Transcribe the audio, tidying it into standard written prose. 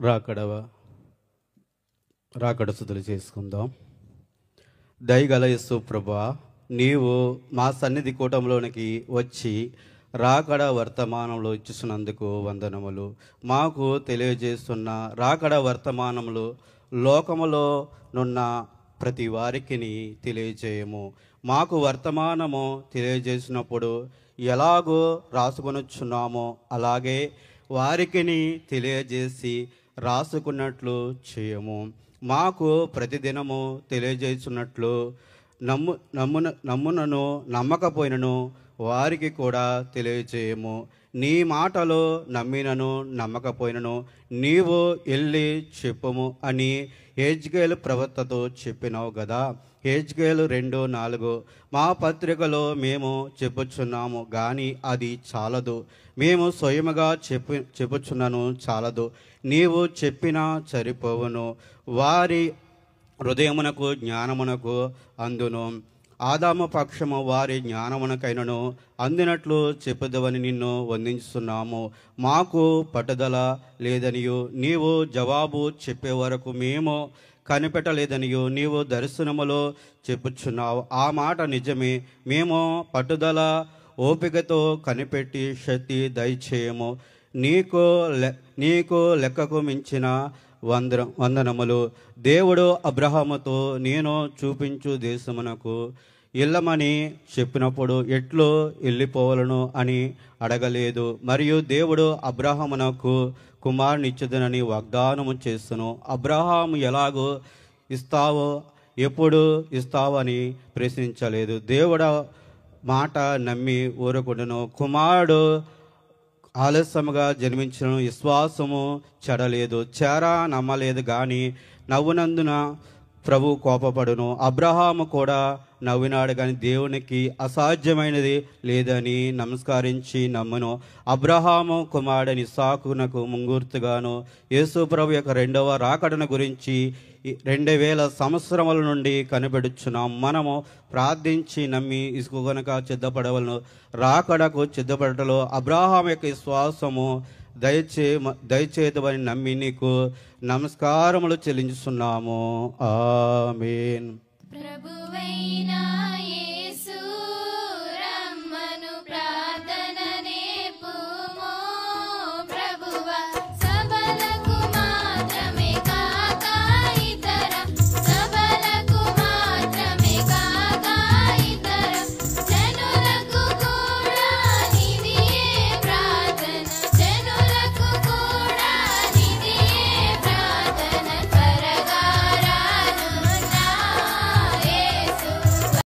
రాకడ స్తుతులు చేసుకుందాం. దయగల యేసు ప్రభువా, నీవు మా సన్నిధి కూటంలోనికి వచ్చి రాకడ వర్తమానంలో ఇచ్చినందుకు వందనములు. మాకు తెలియజేస్తున్న రాకడ వర్తమానములు లోకములో నున్న ప్రతి వారికి తెలియజేయము. మాకు వర్తమానము తెలియజేసినప్పుడు ఎలాగో రాసుకొనుచున్నామో అలాగే వారికి తెలియజేసి రాసుకున్నట్లు చేయము. మాకు ప్రతిదినము తెలియజేస్తున్నట్లు నమ్మునను నమ్మకపోయినను వారికి కూడా తెలియజేయము. నీ మాటలో నమ్మినను నమ్మకపోయినను నీవు వెళ్ళి చెప్పుము అని హెజ్కేలు ప్రవక్తతో చెప్పినావు కదా. హెజ్కేలు 2:4. మా పత్రికలో మేము చెప్పుచున్నాము కానీ అది చాలదు. మేము స్వయముగా చెప్పుచున్నాను చాలదు. నీవు చెప్పినా సరిపోవును. వారి హృదయమునకు జ్ఞానమునకు అందును. ఆదాము పక్షము వారి జ్ఞానమునకైనను అందినట్లు చెప్పుదవని నిన్ను వందిస్తున్నాము. మాకు పట్టుదల లేదనియు నీవు జవాబు చెప్పే వరకు మేము కనిపెట్టలేదనియు నీవు దర్శనములో చెప్పుచున్నావు. ఆ మాట నిజమే. మేము పట్టుదల ఓపికతో కనిపెట్టి శక్తి దయచేయము. నీకు లెక్కకు మించిన వందనములు. దేవుడు అబ్రహాముతో నేను చూపించు దేశమునకు వెళ్ళమని చెప్పినప్పుడు ఎట్లు వెళ్ళిపోవాలను అని అడగలేదు. మరియు దేవుడు అబ్రహామునకు కుమారునిచ్చుదనని వాగ్దానము చేస్తును. అబ్రహాము ఎలాగో ఇస్తావో ఎప్పుడు ఇస్తావని ప్రశ్నించలేదు. దేవుడు మాట నమ్మి ఊరకుండును. కుమారుడు ఆలస్యముగా జన్మించిన విశ్వాసము చెడలేదు, నమ్మలేదు కానీ నవ్వునందున ప్రభు కోపపడును. అబ్రహాము కూడా నవ్వినాడు కానీ దేవునికి అసాధ్యమైనది లేదని నమస్కరించి నమ్మును. అబ్రహాము కుమారుడని ఇస్సాకునకు ముంగుర్తుగాను యేసు ప్రభు యొక్క రెండవ రాకడను గురించి 2000 సంవత్సరముల నుండి కనిపెడుచున్నాం. మనము ప్రార్థించి నమ్మి ఇసుకు గనుక సిద్ధపడవలను. రాకడకు సిద్ధపడటలో అబ్రహాం యొక్క విశ్వాసము దయచేయమని నమ్మి నీకు నమస్కారములు చెల్లించుతున్నాము. ఆమేన్. ప్రభువైన